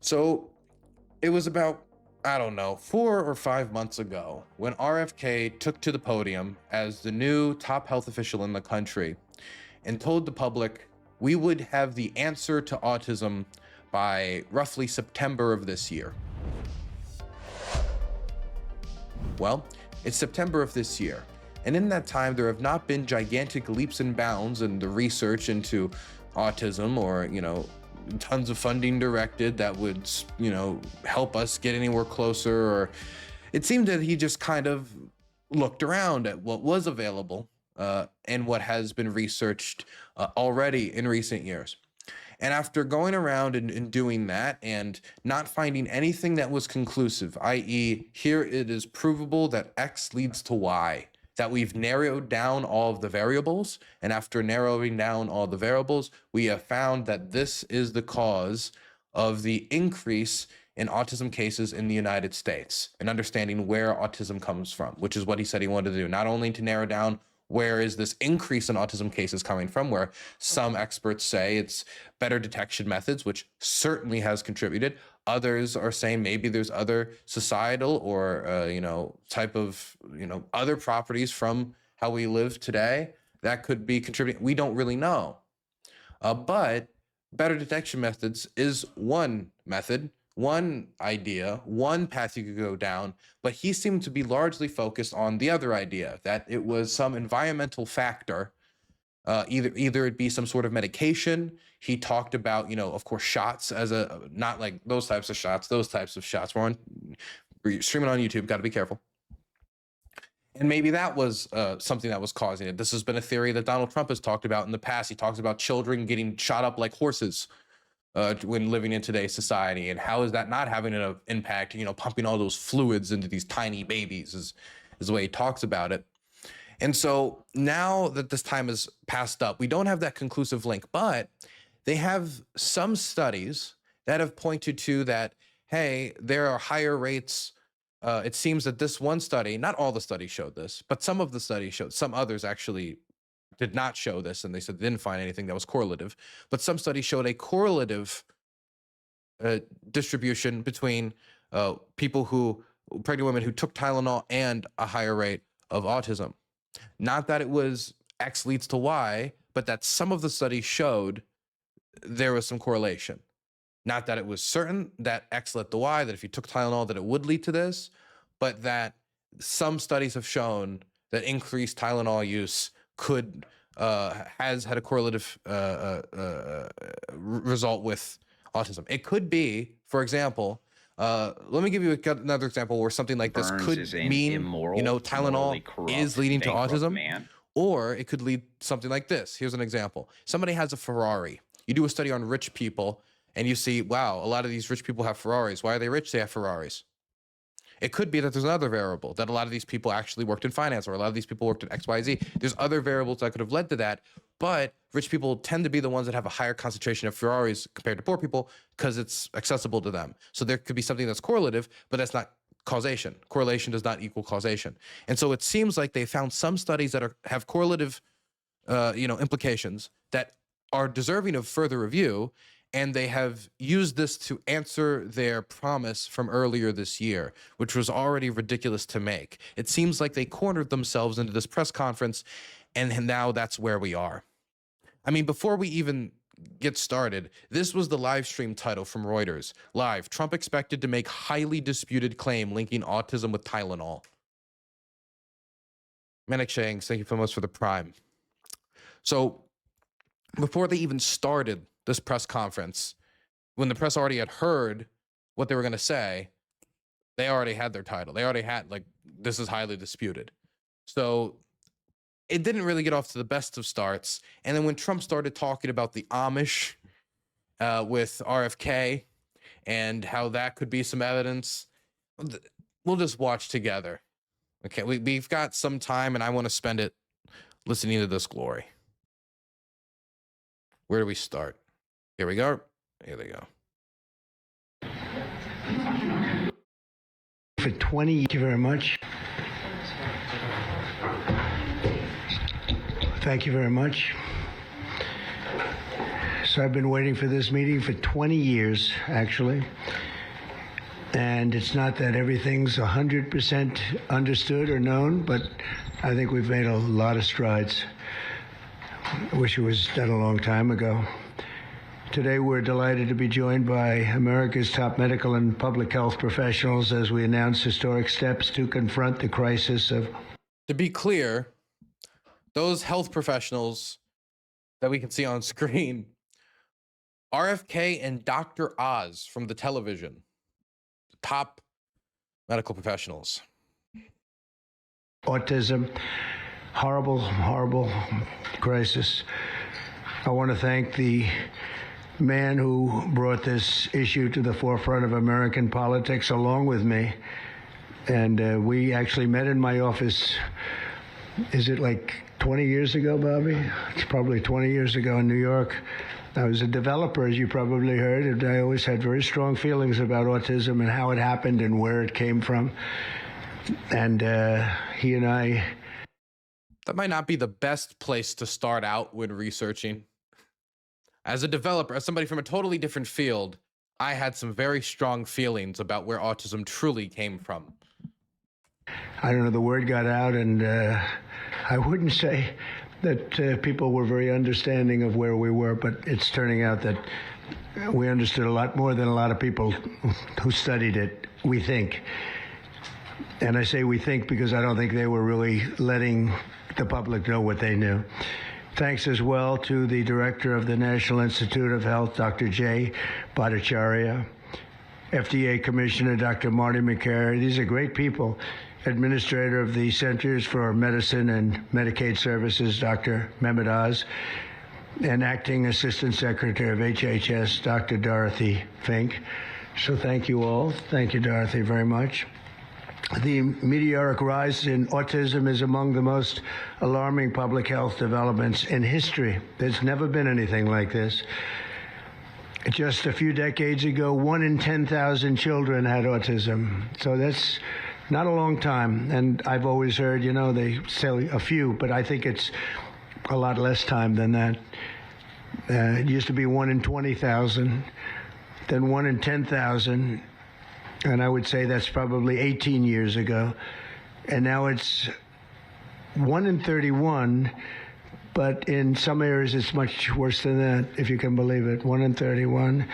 So it was about, I don't know, 4 or 5 months ago when RFK took to the podium as the new top health official in the country and told the public we would have the answer to autism by roughly September of this year. Well, it's September of this year, and in that time there have not been gigantic leaps and bounds in the research into autism or, tons of funding directed that would, help us get anywhere closer. Or it seemed that he just kind of looked around at what was available and what has been researched already in recent years. And after going around and doing that and not finding anything that was conclusive, i.e., here it is provable that X leads to Y, that we've narrowed down all of the variables, and after narrowing down all the variables, we have found that this is the cause of the increase in autism cases in the United States, and understanding where autism comes from, which is what he said he wanted to do, not only to narrow down where is this increase in autism cases coming from, where some experts say it's better detection methods, which certainly has contributed. Others are saying maybe there's other societal or, type of, other properties from how we live today that could be contributing. We don't really know. But better detection methods is one method, one idea, one path you could go down, but he seemed to be largely focused on the other idea, that it was some environmental factor, either it be some sort of medication. He talked about, of course, shots as not like those types of shots. We're streaming on YouTube, got to be careful. And maybe that was something that was causing it. This has been a theory that Donald Trump has talked about in the past. He talks about children getting shot up like horses when living in today's society, and how is that not having an impact, pumping all those fluids into these tiny babies is the way he talks about it. And so now that this time has passed up, we don't have that conclusive link, but they have some studies that have pointed to that, hey, there are higher rates. It seems that this one study, not all the studies showed this, but some of the studies showed, some others actually did not show this, and they said they didn't find anything that was correlative, but some studies showed a correlative distribution between pregnant women who took Tylenol and a higher rate of autism. Not that it was X leads to Y, but that some of the studies showed there was some correlation. Not that it was certain that X led to Y, that if you took Tylenol that it would lead to this, but that some studies have shown that increased Tylenol use has had a correlative result with autism. It could be, for example, let me give you another example where something like this could mean, Tylenol is leading to autism, or it could lead something like this. Here's an example. Somebody has a Ferrari. You do a study on rich people and you see, wow, a lot of these rich people have Ferraris. Why are they rich? They have Ferraris. It could be that there's another variable, that a lot of these people actually worked in finance, or a lot of these people worked in XYZ. There's other variables that could have led to that, but rich people tend to be the ones that have a higher concentration of Ferraris compared to poor people because it's accessible to them. So there could be something that's correlative, but that's not causation. Correlation does not equal causation. And so it seems like they found some studies that have correlative, implications that are deserving of further review, and they have used this to answer their promise from earlier this year, which was already ridiculous to make. It seems like they cornered themselves into this press conference, and now that's where we are. I mean, before we even get started, this was the live stream title from Reuters. Live, Trump expected to make highly disputed claim linking autism with Tylenol. Manic Shanks, thank you so much for the Prime. So before they even started this press conference, when the press already had heard what they were going to say, they already had their title. They already had, this is highly disputed. So it didn't really get off to the best of starts. And then when Trump started talking about the Amish with RFK and how that could be some evidence, we'll just watch together. Okay, we've got some time, and I want to spend it listening to this glory. Where do we start? Here we go. Here they go. For 20, thank you very much. Thank you very much. So I've been waiting for this meeting for 20 years, actually. And it's not that everything's 100% understood or known, but I think we've made a lot of strides. I wish it was done a long time ago. Today, we're delighted to be joined by America's top medical and public health professionals as we announce historic steps to confront the crisis of... To be clear, those health professionals that we can see on screen, RFK and Dr. Oz from the television, top medical professionals. Autism, horrible, horrible crisis. I want to thank the man who brought this issue to the forefront of American politics along with me. And we actually met in my office, is it like 20 years ago, Bobby? It's probably 20 years ago in New York. I was a developer, as you probably heard, and I always had very strong feelings about autism and how it happened and where it came from. And he and I... That might not be the best place to start out when researching. As a developer, as somebody from a totally different field, I had some very strong feelings about where autism truly came from. I don't know, the word got out, and I wouldn't say that people were very understanding of where we were, but it's turning out that we understood a lot more than a lot of people who studied it, we think. And I say we think because I don't think they were really letting the public know what they knew. Thanks as well to the director of the National Institute of Health, Dr. Jay Bhattacharya, FDA Commissioner Dr. Marty McCary. These are great people. Administrator of the Centers for Medicine and Medicaid Services, Dr. Mehmet Oz, and Acting Assistant Secretary of HHS, Dr. Dorothy Fink. So thank you all. Thank you, Dorothy, very much. The meteoric rise in autism is among the most alarming public health developments in history. There's never been anything like this. Just a few decades ago, 1 in 10,000 children had autism. So that's not a long time. And I've always heard, you know, they say a few, but I think it's a lot less time than that. It used to be 1 in 20,000, then 1 in 10,000. And I would say that's probably 18 years ago. And now it's 1 in 31, but in some areas it's much worse than that, if you can believe it, 1 in 31.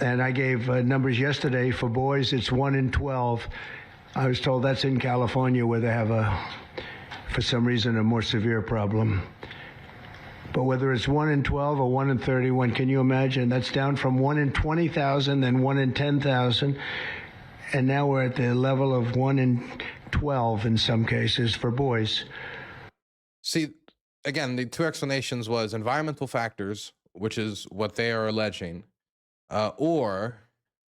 And I gave numbers yesterday. For boys, it's 1 in 12. I was told that's in California where they have for some reason, a more severe problem. But whether it's 1 in 12 or 1 in 31, can you imagine? That's down from 1 in 20,000, then 1 in 10,000. And now we're at the level of 1 in 12 in some cases for boys. See, again, the two explanations was environmental factors, which is what they are alleging, or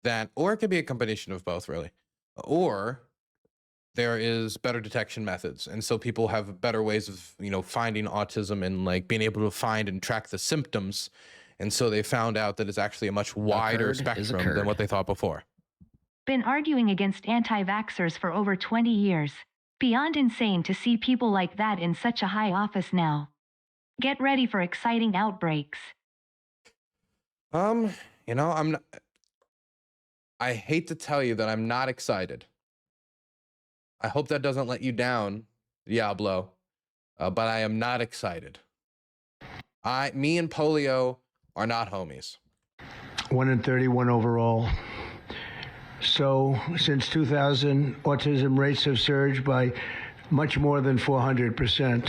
it could be a combination of both, really, or there is better detection methods. And so people have better ways of, you know, finding autism and like being able to find and track the symptoms. And so they found out that it's actually a much wider spectrum than what they thought before. Been arguing against anti-vaxxers for over 20 years. Beyond insane to see people like that in such a high office now. Get ready for exciting outbreaks. You know, I hate to tell you that I'm not excited. I hope that doesn't let you down, Diablo, but I am not excited. Me and polio are not homies. 1 in 31 overall. So since 2000, autism rates have surged by much more than 400%.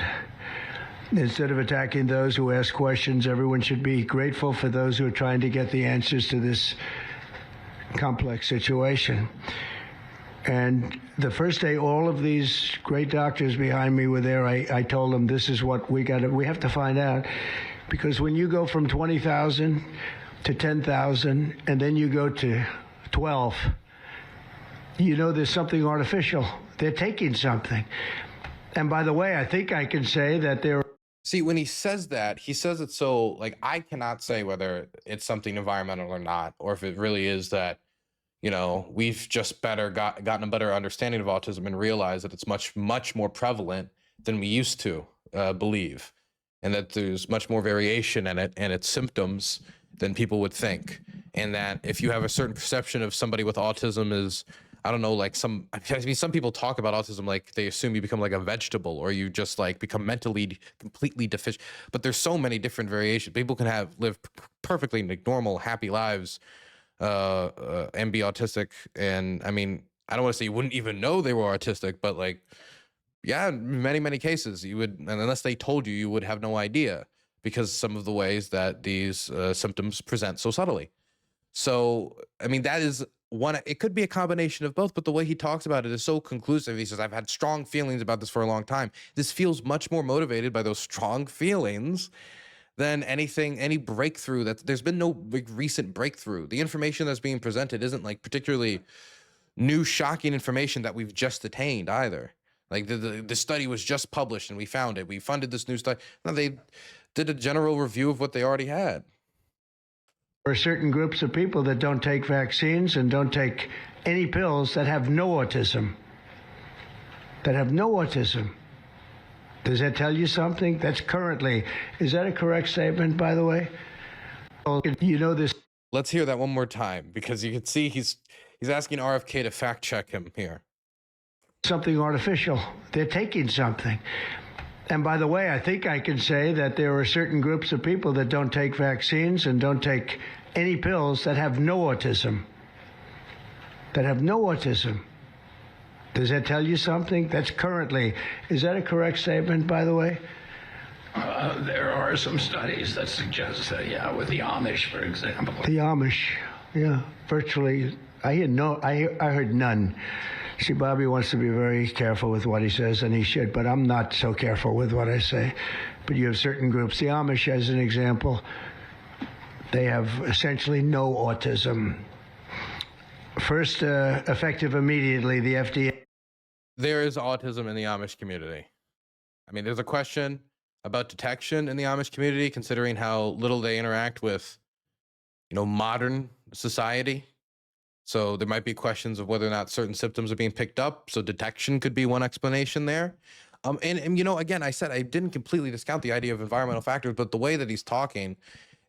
Instead of attacking those who ask questions, everyone should be grateful for those who are trying to get the answers to this complex situation. And the first day all of these great doctors behind me were there, I told them this is what we have to find out. Because when you go from 20,000 to 10,000 and then you go to 12, you know there's something artificial. They're taking something. And by the way, I think I can say that they're... See, when he says that, he says it so, like, I cannot say whether it's something environmental or not, or if it really is that, you know, we've just gotten a better understanding of autism and realized that it's much, much more prevalent than we used to believe, and that there's much more variation in it and its symptoms than people would think. And that if you have a certain perception of somebody with autism is, I don't know, like some people talk about autism like they assume you become like a vegetable or you just like become mentally completely deficient. But there's so many different variations. People can live perfectly like normal, happy lives and be autistic. And I mean, I don't want to say you wouldn't even know they were autistic, but like, yeah, in many cases you would, and unless they told you, you would have no idea because some of the ways that these symptoms present so subtly. So, I mean, that is one, it could be a combination of both, but the way he talks about it is so conclusive. He says, I've had strong feelings about this for a long time. This feels much more motivated by those strong feelings than any breakthrough. That there's been no big recent breakthrough. The information that's being presented isn't like particularly new, shocking information that we've just attained either. Like the study was just published and we found it. We funded this new study. No, they did a general review of what they already had. There are certain groups of people that don't take vaccines and don't take any pills that have no autism. That have no autism. Does that tell you something? That's currently, is that a correct statement, by the way? You know this. Let's hear that one more time because you can see he's asking RFK to fact check him here. Something artificial. They're taking something. And by the way, I think I can say that there are certain groups of people that don't take vaccines and don't take any pills that have no autism. That have no autism. Does that tell you something? That's currently, is that a correct statement, by the way? There are some studies that suggest that, yeah, with the Amish, for example. The Amish, yeah, virtually. I heard none. See, Bobby wants to be very careful with what he says, and he should, but I'm not so careful with what I say. But you have certain groups. The Amish, as an example, they have essentially no autism. First, effective immediately, the FDA. There is autism in the Amish community. I mean, there's a question about detection in the Amish community, considering how little they interact with, modern society. So there might be questions of whether or not certain symptoms are being picked up. So detection could be one explanation there. And again, I said I didn't completely discount the idea of environmental factors, but the way that he's talking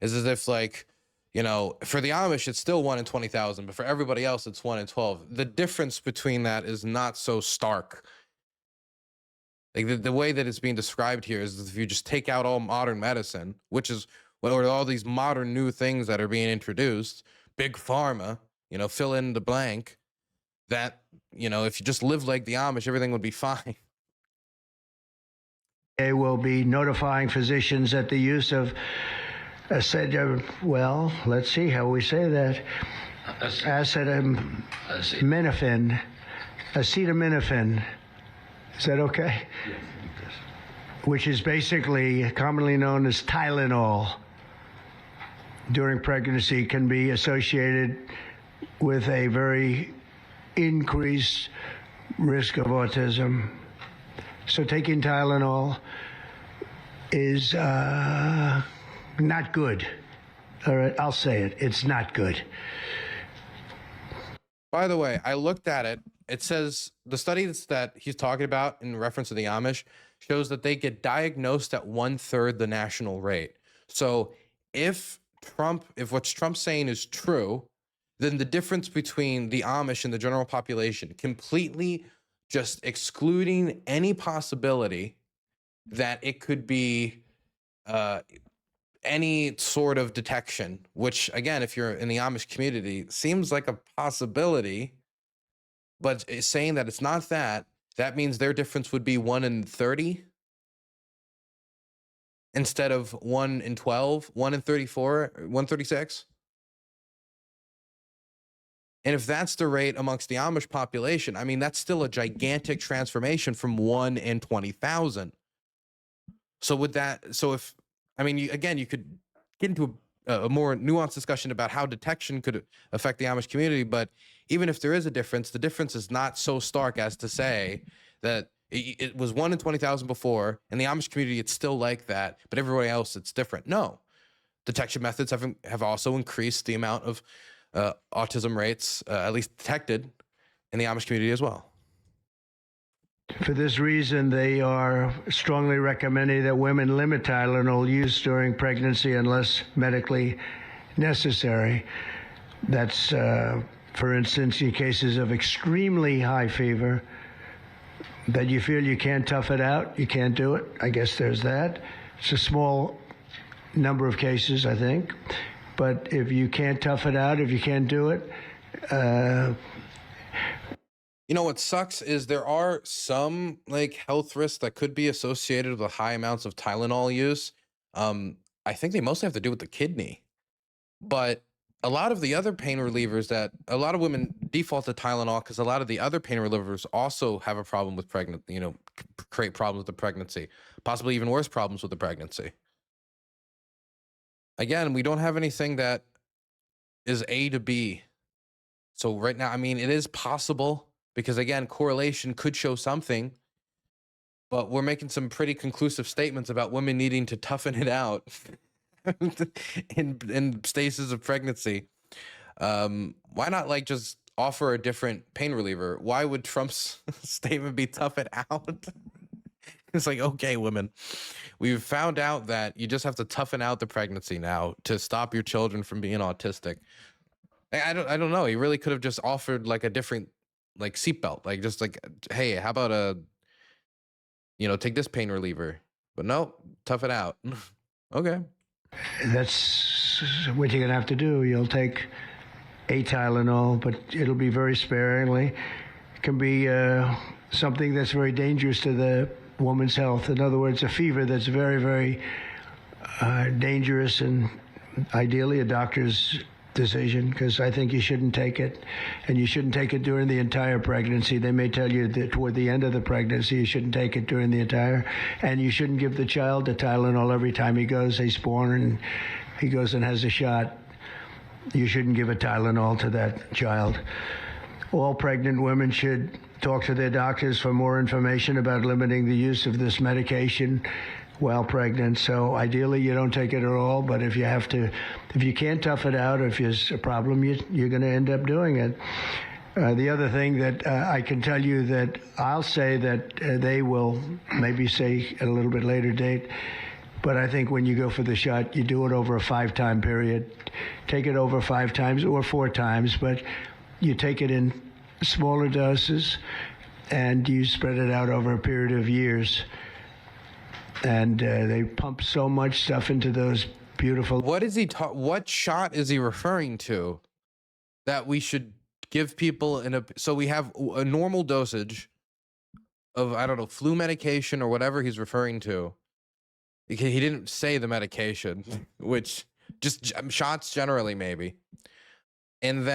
is as if like, for the Amish, it's still 1 in 20,000, but for everybody else, it's 1 in 12. The difference between that is not so stark. Like the way that it's being described here is if you just take out all modern medicine, which is or all these modern new things that are being introduced, big pharma, fill in the blank, that, if you just live like the Amish, everything would be fine. They will be notifying physicians that the use of let's see how we say that. Acetaminophen. Is that okay? Yes. Which is basically commonly known as Tylenol during pregnancy, can be associated with a very increased risk of autism. So taking Tylenol is not good. All right, I'll say it. It's not good. By the way, I looked at it. It says the studies that he's talking about in reference to the Amish shows that they get diagnosed at 1/3 the national rate. So if what Trump's saying is true, then the difference between the Amish and the general population, completely just excluding any possibility that it could be any sort of detection, which again, if you're in the Amish community, seems like a possibility, but saying that it's not that means their difference would be 1 in 30 instead of 1 in 12, 1 in 34, 136. And if that's the rate amongst the Amish population, I mean, that's still a gigantic transformation from 1 in 20,000. So you could get into a more nuanced discussion about how detection could affect the Amish community. But even if there is a difference, the difference is not so stark as to say that it was 1 in 20,000 before, and the Amish community, it's still like that, but everywhere else, it's different. No, detection methods have also increased the amount of autism rates, at least detected, in the Amish community as well. For this reason, they are strongly recommending that women limit Tylenol use during pregnancy unless medically necessary. That's, for instance, in cases of extremely high fever, that you feel you can't tough it out, you can't do it. I guess there's that. It's a small number of cases, I think. But if you can't tough it out, if you can't do it, You know what sucks is there are some like health risks that could be associated with high amounts of Tylenol use. I think they mostly have to do with the kidney, but a lot of the other pain relievers that a lot of women default to Tylenol because a lot of the other pain relievers also have a problem with create problems with the pregnancy, possibly even worse problems with the pregnancy. Again, we don't have anything that is A to B. So right now, I mean, it is possible because again, correlation could show something, but we're making some pretty conclusive statements about women needing to toughen it out in stages of pregnancy. Why not like just offer a different pain reliever? Why would Trump's statement be tough it out? It's like, okay, women, we've found out that you just have to toughen out the pregnancy now to stop your children from being autistic. I don't know. He really could have just offered like a different like seatbelt, like just like, hey, how about take this pain reliever? But no, tough it out. Okay. That's what you're going to have to do. You'll take a Tylenol, but it'll be very sparingly. It can be something that's very dangerous to the woman's health. In other words, a fever that's very, very dangerous, and ideally a doctor's decision, because I think you shouldn't take it, and you shouldn't take it during the entire pregnancy. They may tell you that toward the end of the pregnancy you shouldn't take it during the entire, and you shouldn't give the child a Tylenol every time he's born and he goes and has a shot. You shouldn't give a Tylenol to that child. All pregnant women should talk to their doctors for more information about limiting the use of this medication while pregnant. So ideally you don't take it at all, but if you can't tough it out, or if there's a problem, you're going to end up doing it. The other thing that I can tell you that I'll say that they will maybe say at a little bit later date, but I think when you go for the shot, you do it over a 5-time period. Take it over 5 times or 4 times, but you take it in smaller doses and you spread it out over a period of years. And they pump so much stuff into those beautiful. What is what shot is he referring to that we should give people so we have a normal dosage of, I don't know, flu medication or whatever he's referring to. He didn't say the medication, which just shots generally maybe. And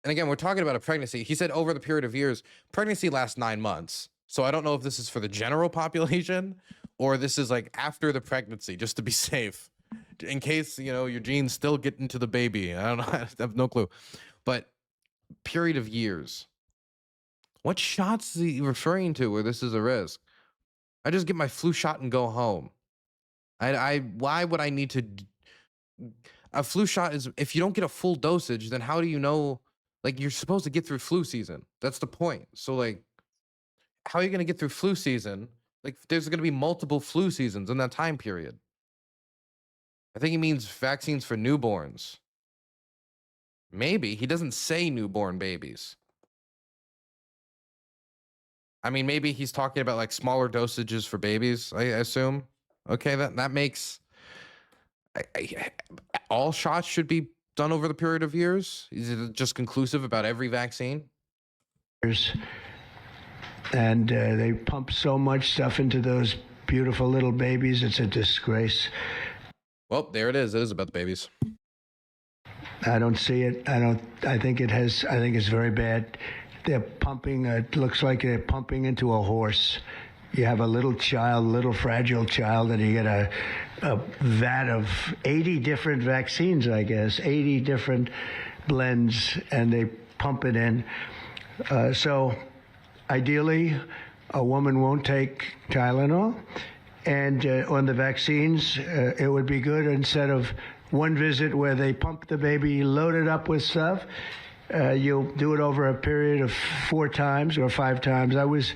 again, we're talking about a pregnancy. He said over the period of years. Pregnancy lasts 9 months. So I don't know if this is for the general population or this is like after the pregnancy, just to be safe, in case, your genes still get into the baby. I don't know. I have no clue. But period of years. What shots is he referring to where this is a risk? I just get my flu shot and go home. Why would I need to? A flu shot is, if you don't get a full dosage, then how do you know? Like, you're supposed to get through flu season. That's the point. So like, how are you going to get through flu season? Like, there's going to be multiple flu seasons in that time period. I think he means vaccines for newborns. Maybe. He doesn't say newborn babies. I mean, maybe he's talking about like smaller dosages for babies, I assume. Okay, that makes... all shots should be done over the period of years? Is it just conclusive about every vaccine? And they pump so much stuff into those beautiful little babies. It's a disgrace. Well, there it is. It is about the babies. I don't see it. I think it's very bad. They're pumping, it looks like they're pumping into a horse. You have a little fragile child, and you get a vat of 80 different vaccines, I guess, 80 different blends, and they pump it in. So ideally, a woman won't take Tylenol. And on the vaccines, it would be good, instead of one visit where they pump the baby, load it up with stuff, you'll do it over a period of 4 times or 5 times. I was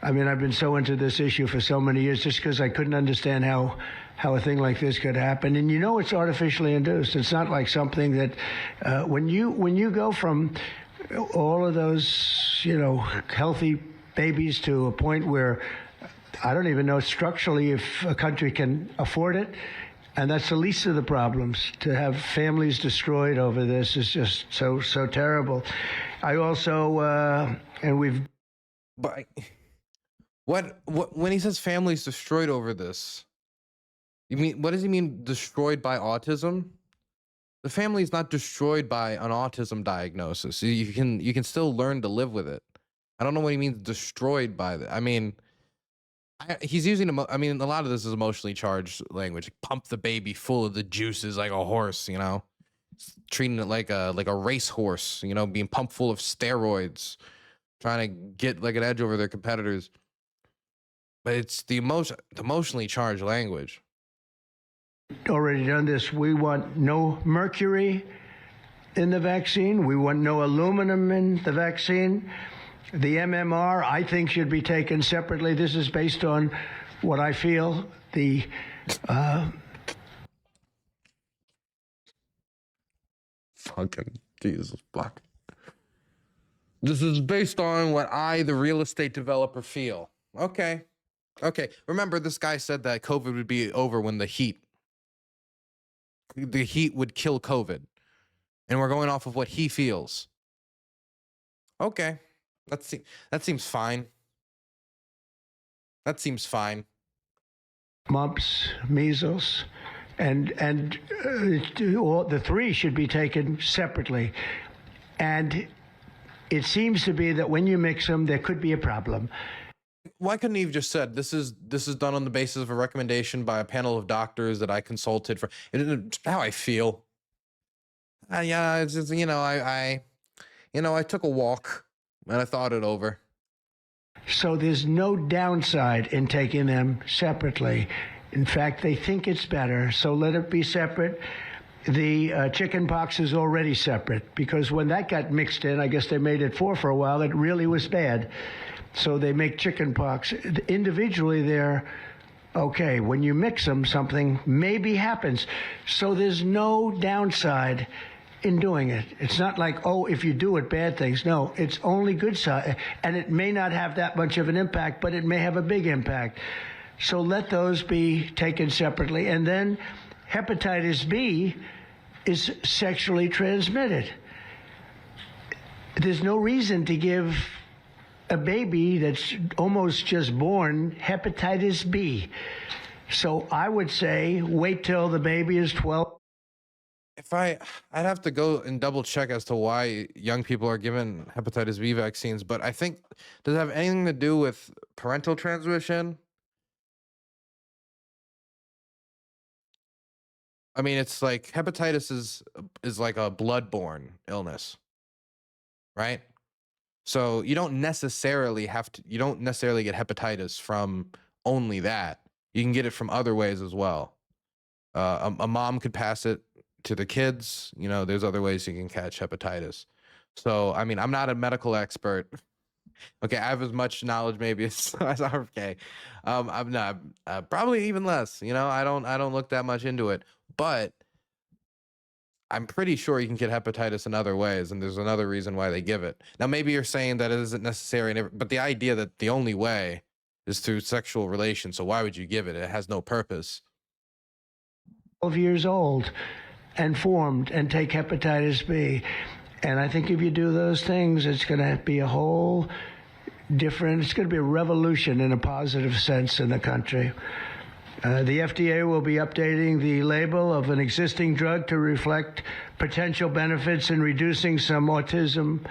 I mean, I've been so into this issue for so many years just because I couldn't understand how a thing like this could happen. And it's artificially induced. It's not like something that when you go from all of those, healthy babies to a point where I don't even know structurally if a country can afford it. And that's the least of the problems. To have families destroyed over this is just so terrible. I also, But what when he says families destroyed over this, what does he mean destroyed by autism? The family is not destroyed by an autism diagnosis. You can still learn to live with it. I don't know what he means destroyed by that. I mean, he's using a lot of this is emotionally charged language. Pump the baby full of the juices like a horse, treating it like a racehorse, being pumped full of steroids, trying to get like an edge over their competitors. But it's the emotionally charged language. Already done this. We want no mercury in the vaccine. We want no aluminum in the vaccine. The MMR, I think, should be taken separately. This is based on what I feel the fucking Jesus fuck. This is based on what I, the real estate developer, feel. Okay. Remember, this guy said that COVID would be over when the heat would kill COVID. And we're going off of what he feels. Okay. That seems fine. Mumps, measles, and all the three should be taken separately. And it seems to be that when you mix them, there could be a problem. Why couldn't he have just said this is done on the basis of a recommendation by a panel of doctors that I consulted for? It's how I feel. Yeah, it's just, I took a walk and I thought it over. So there's no downside in taking them separately. In fact, they think it's better, so let it be separate. The chicken pox is already separate because when that got mixed in, I guess they made it for a while, it really was bad. So they make chicken pox. Individually, they're okay. When you mix them, something maybe happens. So there's no downside in doing it. It's not like, if you do it, bad things. No, it's only good side. And it may not have that much of an impact, but it may have a big impact. So let those be taken separately. And then hepatitis B is sexually transmitted. There's no reason to give a baby that's almost just born hepatitis B. So I would say wait till the baby is 12. I'd have to go and double check as to why young people are given hepatitis B vaccines, but I think, does it have anything to do with parental transmission? I mean, it's like hepatitis is like a blood-borne illness, right? So you don't necessarily get hepatitis from only that. You can get it from other ways as well. A mom could pass it to the kids. There's other ways you can catch hepatitis. So, I mean, I'm not a medical expert. Okay, I have as much knowledge maybe as RFK. I'm not, probably even less. I don't look that much into it, but I'm pretty sure you can get hepatitis in other ways, and there's another reason why they give it. Now, maybe you're saying that it isn't necessary, but the idea that the only way is through sexual relations, so why would you give it? It has no purpose. 12 years old and formed and take hepatitis B. And I think if you do those things, it's going to be a whole different, it's going to be a revolution in a positive sense in the country. The FDA will be updating the label of an existing drug to reflect potential benefits in reducing some autism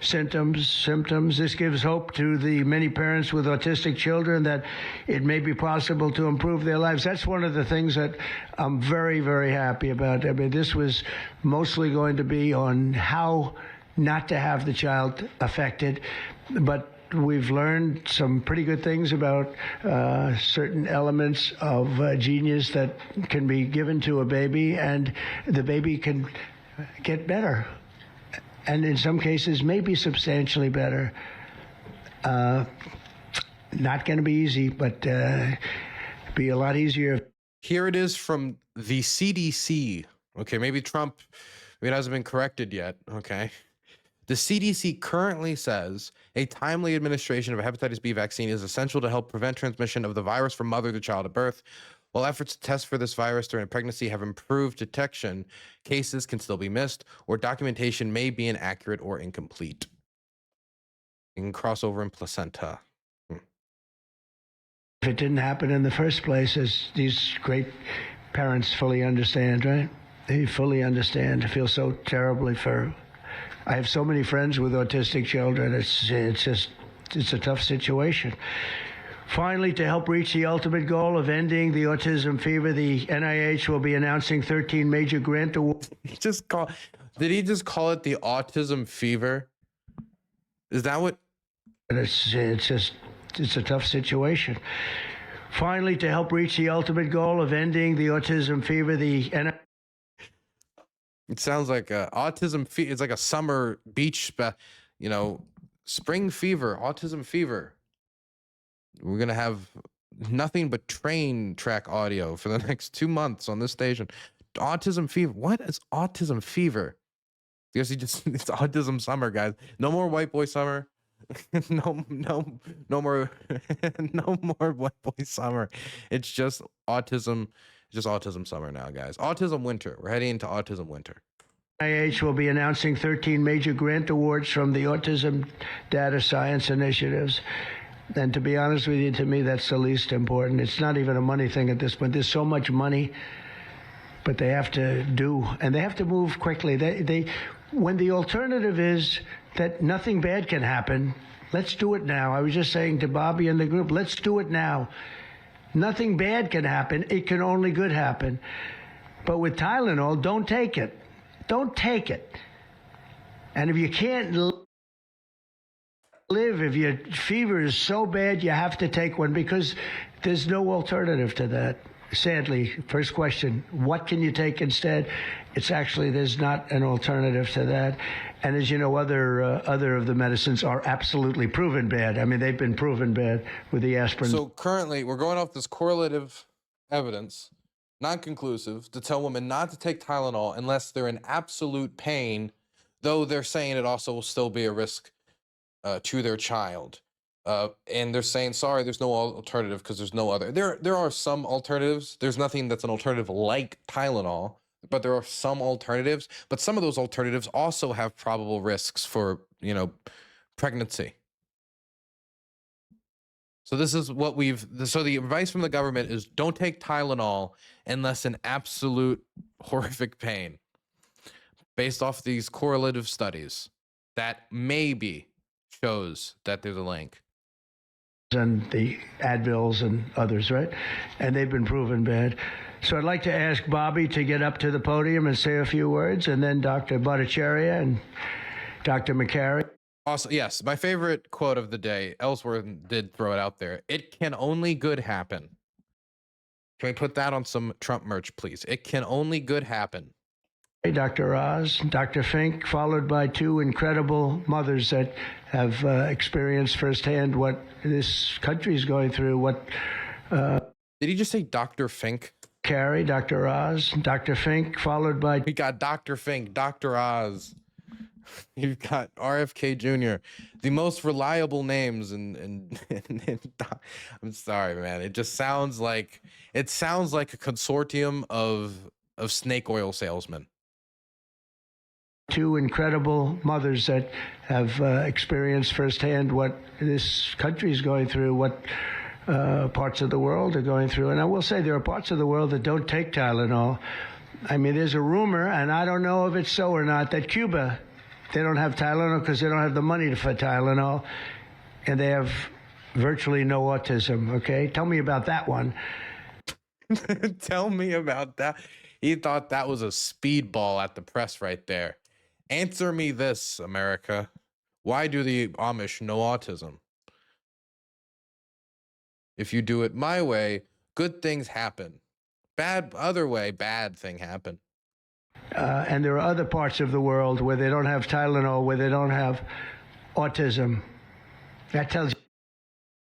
symptoms. This gives hope to the many parents with autistic children that it may be possible to improve their lives. That's one of the things that I'm very, very happy about. I mean, this was mostly going to be on how not to have the child affected, but we've learned some pretty good things about certain elements of genius that can be given to a baby, and the baby can get better. And in some cases, maybe substantially better. Not going to be easy, but be a lot easier. Here it is from the CDC. Okay, maybe Trump, maybe it hasn't been corrected yet. Okay. The CDC currently says a timely administration of a hepatitis B vaccine is essential to help prevent transmission of the virus from mother to child at birth. While efforts to test for this virus during a pregnancy have improved detection, cases can still be missed, or documentation may be inaccurate or incomplete. You can cross over in placenta. If it didn't happen in the first place, as these great parents fully understand, right? They fully understand. I feel so terribly for. I have so many friends with autistic children. It's a tough situation. Finally, to help reach the ultimate goal of ending the autism fever, the NIH will be announcing 13 major grant awards. Did he just call it the autism fever? Is that what? It's a tough situation. Finally, to help reach the ultimate goal of ending the autism fever, the NIH. It sounds like autism fever. It's like a summer beach, spring fever, autism fever. We're going to have nothing but train track audio for the next 2 months on this station. Autism fever. What is autism fever? Because it's autism summer, guys. No more white boy summer. no more no more white boy summer. It's just autism summer now, guys. Autism winter. We're heading into autism winter. NIH will be announcing 13 major grant awards from the Autism Data Science Initiatives. And to be honest with you, to me, that's the least important. It's not even a money thing at this point. There's so much money, but they have to do, and they have to move quickly. When the alternative is that nothing bad can happen, let's do it now. I was just saying to Bobby and the group, let's do it now. Nothing bad can happen. It can only good happen. But with Tylenol, don't take it. Don't take it. And if you can't live, if your fever is so bad, you have to take one because there's no alternative to that. Sadly, first question, what can you take instead? It's actually, there's not an alternative to that. And as you know, other of the medicines are absolutely proven bad. I mean, they've been proven bad with the aspirin. So currently, we're going off this correlative evidence, non-conclusive, to tell women not to take Tylenol unless they're in absolute pain, though they're saying it also will still be a risk to their child. And they're saying, sorry, there's no alternative because there's no other. There are some alternatives. There's nothing that's an alternative like Tylenol, but there are some alternatives. But some of those alternatives also have probable risks for, pregnancy. So this is what so the advice from the government is don't take Tylenol unless in absolute horrific pain, based off these correlative studies that maybe shows that there's a link. And the Advils and others, right? And they've been proven bad. So I'd like to ask Bobby to get up to the podium and say a few words, and then Dr. Bhattacharya and Dr. McCary. Also, yes, my favorite quote of the day, Ellsworth did throw it out there. It can only good happen. Can we put that on some Trump merch, please? It can only good happen. Dr. Oz, Dr. Fink, followed by two incredible mothers that have experienced firsthand what this country is going through. Did he just say Dr. Fink? Carrie, Dr. Oz, Dr. Fink, followed by... We got Dr. Fink, Dr. Oz. You've got RFK Jr., the most reliable names, and I'm sorry, man. It just sounds like a consortium of snake oil salesmen. Two incredible mothers that have experienced firsthand what this country is going through, what parts of the world are going through. And I will say there are parts of the world that don't take Tylenol. I mean, there's a rumor, and I don't know if it's so or not, that Cuba, they don't have Tylenol because they don't have the money for Tylenol, and they have virtually no autism, okay? Tell me about that one. Tell me about that. He thought that was a speedball at the press right there. Answer me this, America. Why do the Amish know autism? If you do it my way, good things happen. Other way, bad thing happen. And there are other parts of the world where they don't have Tylenol, where they don't have autism. That tells you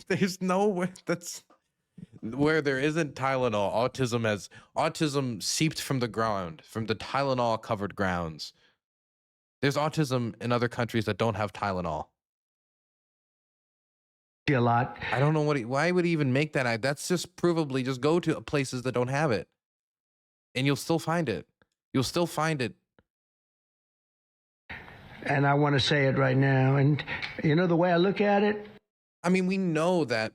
There's nowhere that's where there isn't Tylenol. Autism seeped from the ground, from the Tylenol covered grounds. There's autism in other countries that don't have Tylenol. A lot. I don't know why would he even make that? That's just provably just go to places that don't have it, and you'll still find it. You'll still find it. And I want to say it right now. And you know, the way I look at it, I mean, we know that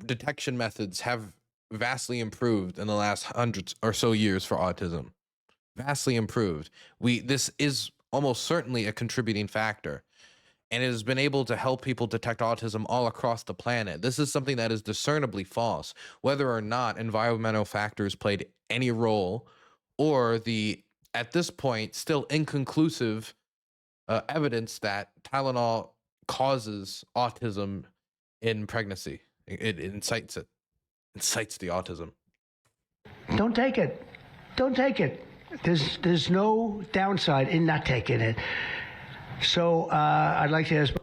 detection methods have vastly improved in the last hundreds or so years for autism. Vastly improved. This is almost certainly a contributing factor, and it has been able to help people detect autism all across the planet. This is something that is discernibly false, whether or not environmental factors played any role, or the, at this point, still inconclusive evidence that Tylenol causes autism in pregnancy. It incites it. Incites the autism. don't take it. Don't take it. There's no downside in not taking it. So I'd like to ask.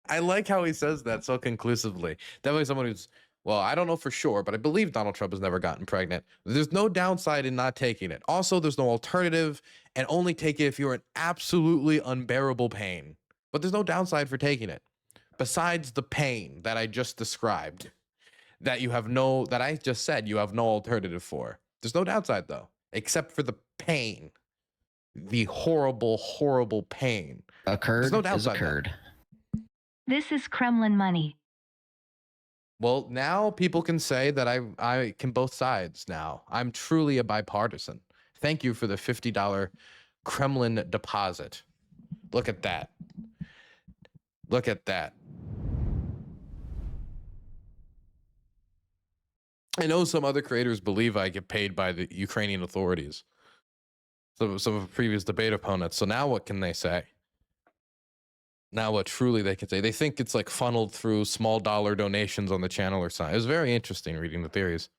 I like how he says that so conclusively. Definitely someone who's, well, I don't know for sure, but I believe Donald Trump has never gotten pregnant. There's no downside in not taking it. Also, there's no alternative, and only take it if you're in absolutely unbearable pain. But there's no downside for taking it. Besides the pain that I just described, that I just said you have no alternative for. There's no downside, though, except for the pain. The horrible, horrible pain. Occurred no is downside, occurred. This is Kremlin money. Well, now people can say that I can both sides now. I'm truly a bipartisan. Thank you for the $50 Kremlin deposit. Look at that. Look at that. I know some other creators believe I get paid by the Ukrainian authorities. Some of previous debate opponents. So now what can they say? Now what truly they can say? They think it's like funneled through small dollar donations on the channel or something. It was very interesting reading the theories.